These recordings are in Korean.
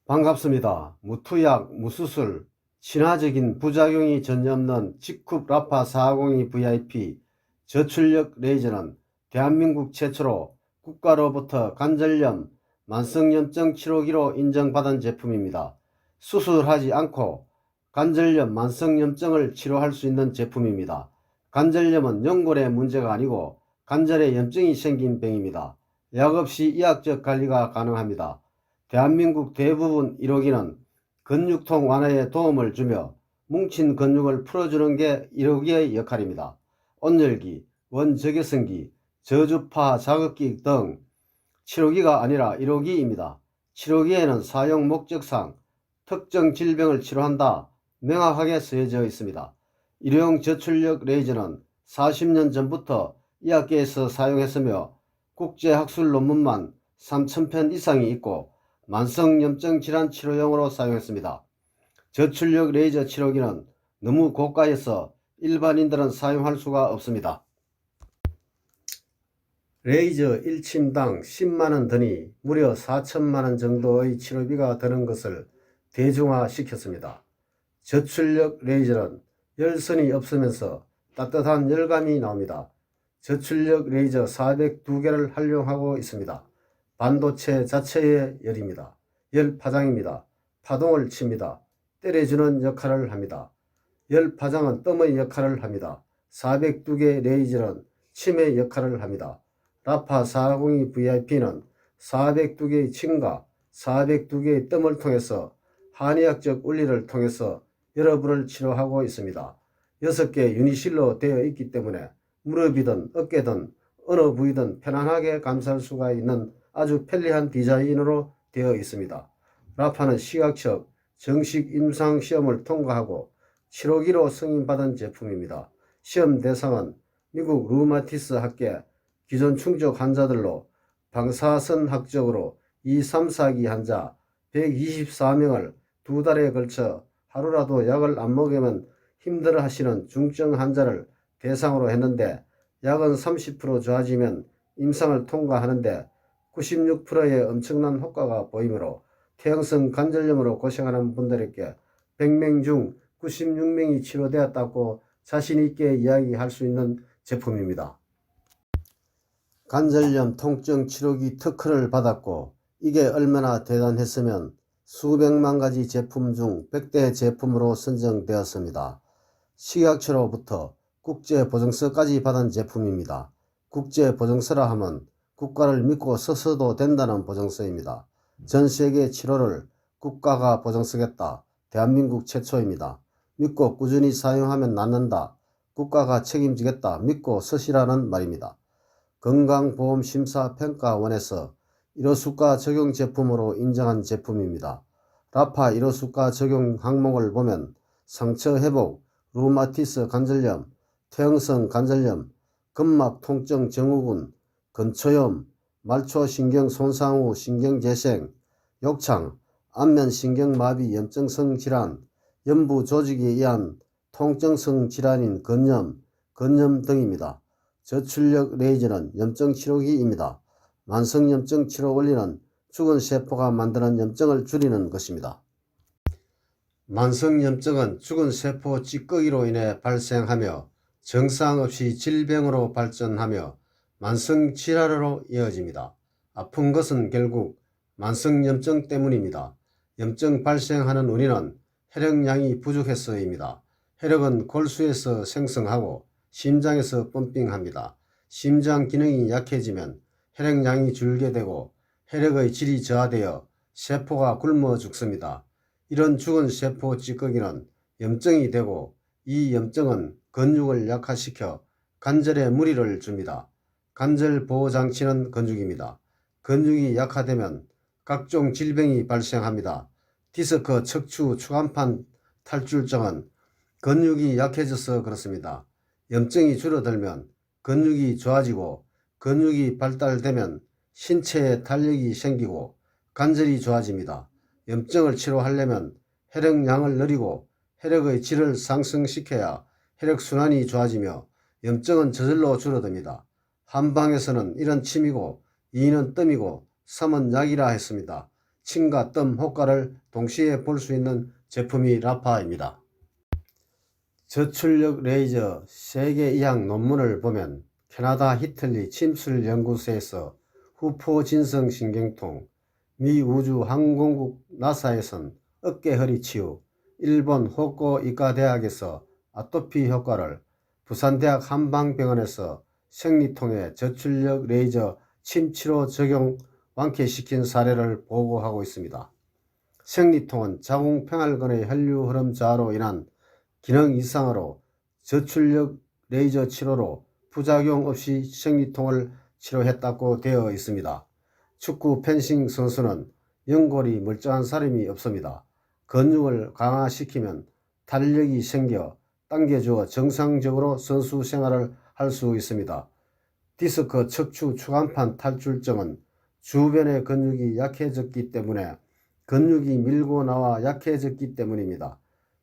반갑습니다. 무투약, 무수술, 친화적인 부작용이 전혀 없는 직흡 라파 402 VIP 저출력 레이저는 대한민국 최초로 국가로부터 관절염, 만성염증 치료기로 인정받은 제품입니다. 수술하지 않고 관절염, 만성염증을 치료할 수 있는 제품입니다. 관절염은 연골의 문제가 아니고 관절에 염증이 생긴 병입니다. 약 없이 의학적 관리가 가능합니다. 대한민국 대부분 1호기는 근육통 완화에 도움을 주며 뭉친 근육을 풀어주는 게 1호기의 역할입니다. 온열기, 원적외선기, 저주파 자극기 등 치료기가 아니라 1호기입니다. 치료기에는 사용 목적상 특정 질병을 치료한다 명확하게 쓰여져 있습니다. 일회용 저출력 레이저는 40년 전부터 의학계에서 사용했으며 국제학술 논문만 3,000편 이상이 있고 만성염증 질환 치료용으로 사용했습니다. 저출력 레이저 치료기는 너무 고가여서 일반인들은 사용할 수가 없습니다. 레이저 1침당 10만원 드니 무려 4천만원 정도의 치료비가 드는 것을 대중화시켰습니다. 저출력 레이저는 열선이 없으면서 따뜻한 열감이 나옵니다. 저출력 레이저 402개를 활용하고 있습니다. 반도체 자체의 열입니다. 열 파장입니다. 파동을 칩니다. 때려주는 역할을 합니다. 열 파장은 뜸의 역할을 합니다. 402개 레이저는 침의 역할을 합니다. 라파 402 VIP는 402개의 침과 402개의 뜸을 통해서 한의학적 원리를 통해서 여러분을 치료하고 있습니다. 6개 유니실로 되어 있기 때문에 무릎이든 어깨든 어느 부위든 편안하게 감쌀 수가 있는 아주 편리한 디자인으로 되어 있습니다. 라파는 시각적 정식 임상시험을 통과하고 치료기로 승인받은 제품입니다. 시험 대상은 미국 류마티스 학계 기존 충족 환자들로 방사선학적으로 2, 3, 4기 환자 124명을 2달에 걸쳐 하루라도 약을 안 먹으면 힘들어 하시는 중증 환자를 대상으로 했는데 약은 30% 좋아지면 임상을 통과하는데 96%의 엄청난 효과가 보이므로 퇴행성 관절염으로 고생하는 분들에게 100명 중 96명이 치료되었다고 자신있게 이야기할 수 있는 제품입니다. 관절염 통증 치료기 특허를 받았고 이게 얼마나 대단했으면 수백만 가지 제품 중 100대 제품으로 선정되었습니다. 식약처로부터 국제보증서까지 받은 제품입니다. 국제보증서라 하면 국가를 믿고 써서도 된다는 보증서입니다. 전세계 치료를 국가가 보증서겠다. 대한민국 최초입니다. 믿고 꾸준히 사용하면 낫는다. 국가가 책임지겠다. 믿고 쓰시라는 말입니다. 건강보험심사평가원에서 1호수가 적용 제품으로 인정한 제품입니다. 라파 1호수가 적용 항목을 보면 상처 회복, 류마티스 관절염, 퇴행성 관절염, 근막 통증 증후군, 근초염, 말초신경 손상 후 신경재생, 욕창, 안면신경마비 염증성 질환, 연부 조직에 의한 통증성 질환인 건염, 건염 등입니다. 저출력 레이저는 염증 치료기입니다. 만성염증 치료 원리는 죽은 세포가 만드는 염증을 줄이는 것입니다. 만성염증은 죽은 세포 찌꺼기로 인해 발생하며 정상 없이 질병으로 발전하며 만성질환으로 이어집니다. 아픈 것은 결국 만성염증 때문입니다. 염증 발생하는 원인은 혈액량이 부족해서입니다. 혈액은 골수에서 생성하고 심장에서 펌핑합니다. 심장 기능이 약해지면 혈액량이 줄게 되고 혈액의 질이 저하되어 세포가 굶어 죽습니다. 이런 죽은 세포 찌꺼기는 염증이 되고 이 염증은 근육을 약화시켜 관절에 무리를 줍니다. 관절 보호장치는 근육입니다. 근육이 약화되면 각종 질병이 발생합니다. 디스크, 척추, 추간판 탈출증은 근육이 약해져서 그렇습니다. 염증이 줄어들면 근육이 좋아지고 근육이 발달되면 신체에 탄력이 생기고 관절이 좋아집니다. 염증을 치료하려면 혈액량을 늘리고 혈액의 질을 상승시켜야 혈액순환이 좋아지며 염증은 저절로 줄어듭니다. 한방에서는 1은 침이고 2는 뜸이고 3은 약이라 했습니다. 침과 뜸 효과를 동시에 볼 수 있는 제품이 라파입니다. 저출력 레이저 세계 이항 논문을 보면 캐나다 히틀리 침술연구소에서 후포진성 신경통, 미 우주항공국 나사에선 어깨 허리 치유, 일본 호코 이과대학에서 아토피 효과를, 부산대학 한방병원에서 생리통에 저출력 레이저 침치료 적용 완쾌시킨 사례를 보고하고 있습니다. 생리통은 자궁평활근의 혈류 흐름 저하로 인한 기능 이상으로 저출력 레이저 치료로 부작용 없이 생리통을 치료했다고 되어 있습니다. 축구 펜싱 선수는 연골이 멀쩡한 사람이 없습니다. 근육을 강화시키면 탄력이 생겨 당겨주어 정상적으로 선수 생활을 할 수 있습니다. 디스크 척추 추간판 탈출증은 주변의 근육이 약해졌기 때문에 근육이 밀고 나와 약해졌기 때문입니다.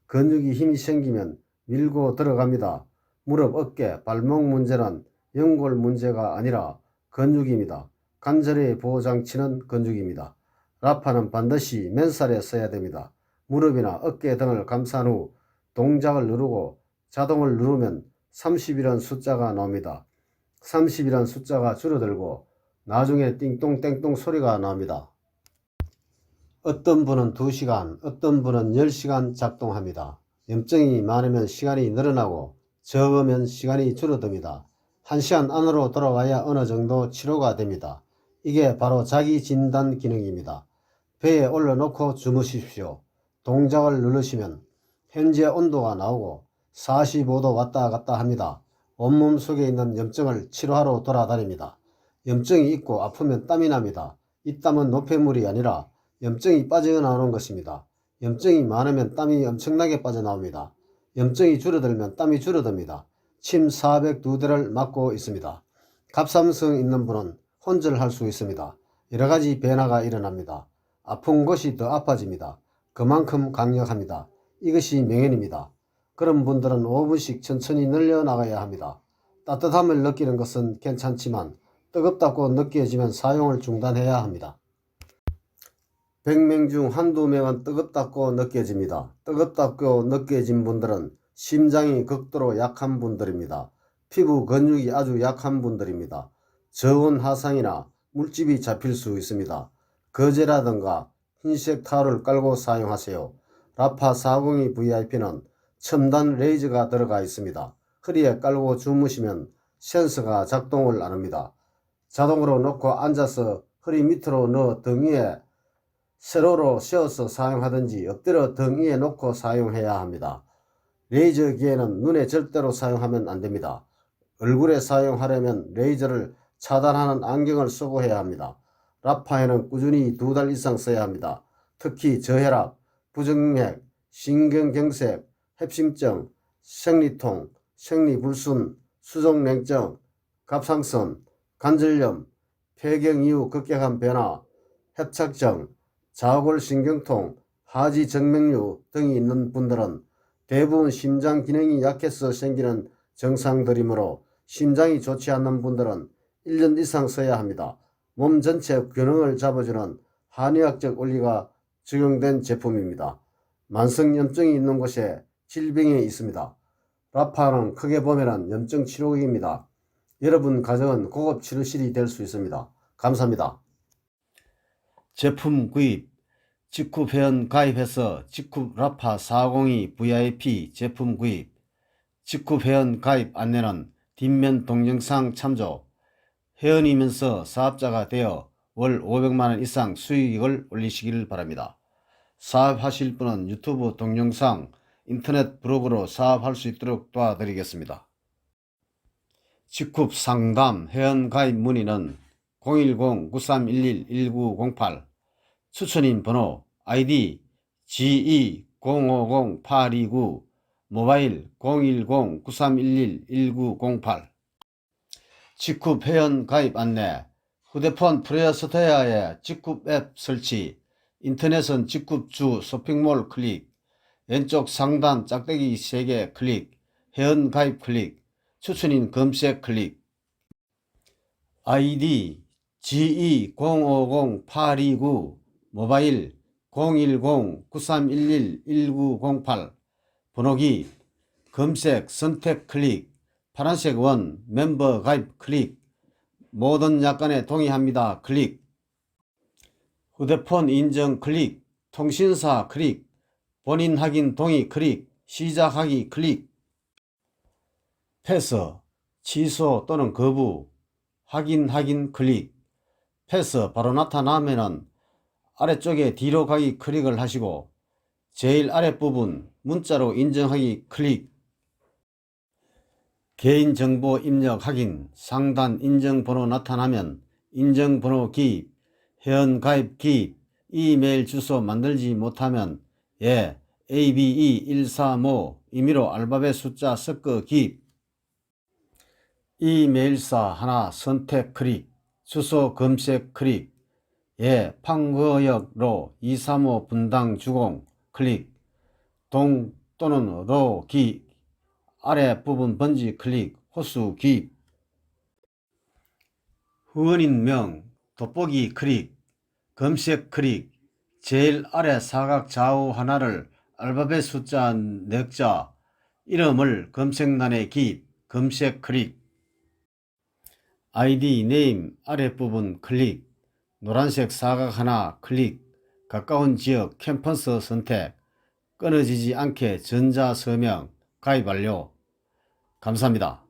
근육이 힘이 생기면 밀고 들어갑니다. 무릎, 어깨, 발목 문제는 연골 문제가 아니라 근육입니다. 관절의 보호장치는 근육입니다. 라파는 반드시 맨살에 써야 됩니다. 무릎이나 어깨 등을 감싼 후 동작을 누르고 자동을 누르면 30이라는 숫자가 나옵니다. 30이라는 숫자가 줄어들고 나중에 띵똥땡똥 소리가 나옵니다. 어떤 분은 2시간, 어떤 분은 10시간 작동합니다. 염증이 많으면 시간이 늘어나고 적으면 시간이 줄어듭니다. 1시간 안으로 돌아와야 어느 정도 치료가 됩니다. 이게 바로 자기 진단 기능입니다. 배에 올려놓고 주무십시오. 동작을 누르시면 현재 온도가 나오고 45도 왔다 갔다 합니다. 온몸 속에 있는 염증을 치료하러 돌아다닙니다. 염증이 있고 아프면 땀이 납니다. 이 땀은 노폐물이 아니라 염증이 빠져나오는 것입니다. 염증이 많으면 땀이 엄청나게 빠져나옵니다. 염증이 줄어들면 땀이 줄어듭니다. 침 402대를 맞고 있습니다. 갑상선 있는 분은 혼절할 수 있습니다. 여러가지 변화가 일어납니다. 아픈 곳이 더 아파집니다. 그만큼 강력합니다. 이것이 명현입니다. 그런 분들은 5분씩 천천히 늘려나가야 합니다. 따뜻함을 느끼는 것은 괜찮지만 뜨겁다고 느껴지면 사용을 중단해야 합니다. 100명 중 한두 명은 뜨겁다고 느껴집니다. 뜨겁다고 느껴진 분들은 심장이 극도로 약한 분들입니다. 피부 근육이 아주 약한 분들입니다. 저온 화상이나 물집이 잡힐 수 있습니다. 거제라든가 흰색 타올을 깔고 사용하세요. 라파 402 VIP는 첨단 레이저가 들어가 있습니다. 허리에 깔고 주무시면 센서가 작동을 안 합니다. 자동으로 놓고 앉아서 허리 밑으로 넣어 등 위에 세로로 세워서 사용하든지 엎드려 등 위에 놓고 사용해야 합니다. 레이저 기에는 눈에 절대로 사용하면 안됩니다. 얼굴에 사용하려면 레이저를 차단하는 안경을 쓰고 해야 합니다. 라파에는 꾸준히 2달 이상 써야 합니다. 특히 저혈압, 부정맥, 신경경색, 협심증, 생리통, 생리불순, 수족냉증, 갑상선, 관절염, 폐경 이후 급격한 변화, 협착증, 자골신경통, 하지정맥류 등이 있는 분들은 대부분 심장 기능이 약해서 생기는 증상들이므로 심장이 좋지 않는 분들은 1년 이상 써야 합니다. 몸 전체 균형을 잡아주는 한의학적 원리가 적용된 제품입니다. 만성염증이 있는 곳에 질병이 있습니다. 라파는 크게 보면 염증 치료기입니다. 여러분 가정은 고급 치료실이 될 수 있습니다. 감사합니다. 제품 구입, 직후 회원 가입해서 직후 라파 402 VIP 제품 구입, 직후 회원 가입 안내는 뒷면 동영상 참조, 회원이면서 사업자가 되어 월 500만원 이상 수익을 올리시길 바랍니다. 사업하실 분은 유튜브 동영상, 인터넷 브로그로 사업할 수 있도록 도와드리겠습니다. 직후 상담 회원 가입 문의는 010-9311-1908 추천인 번호 아이디 GE050829 모바일 010-9311-1908 직후 회원 가입 안내 휴대폰 플레이스토어에 직후 앱 설치 인터넷은 직후 주 쇼핑몰 클릭 왼쪽 상단 짝대기 3개 클릭 회원 가입 클릭 추천인 검색 클릭 아이디 GE050829 모바일 010-9311-1908 번호기 검색 선택 클릭 파란색 원 멤버 가입 클릭 모든 약관에 동의합니다 클릭 휴대폰 인증 클릭 통신사 클릭 본인 확인 동의 클릭 시작하기 클릭 패스 취소 또는 거부 확인 클릭 패스 바로 나타나면은 아래쪽에 뒤로 가기 클릭을 하시고 제일 아랫부분 문자로 인정하기 클릭 개인정보 입력 확인 상단 인정번호 나타나면 인정번호 기입 회원가입 기입 이메일 주소 만들지 못하면 예 ABE135 임의로 알파벳 숫자 섞어 기입 이메일사 하나 선택 클릭 주소 검색 클릭 예 판거역로 235 분당 주공 클릭 동 또는 로 기 아래 부분 번지 클릭 호수 기입 후원인 명 돋보기 클릭 검색 클릭 제일 아래 사각 좌우 하나를 알파벳 숫자 4자 이름을 검색란에 기입 검색 클릭 아이디 네임 아랫부분 클릭 노란색 사각 하나 클릭 가까운 지역 캠퍼스 선택 끊어지지 않게 전자서명 가입 완료 감사합니다.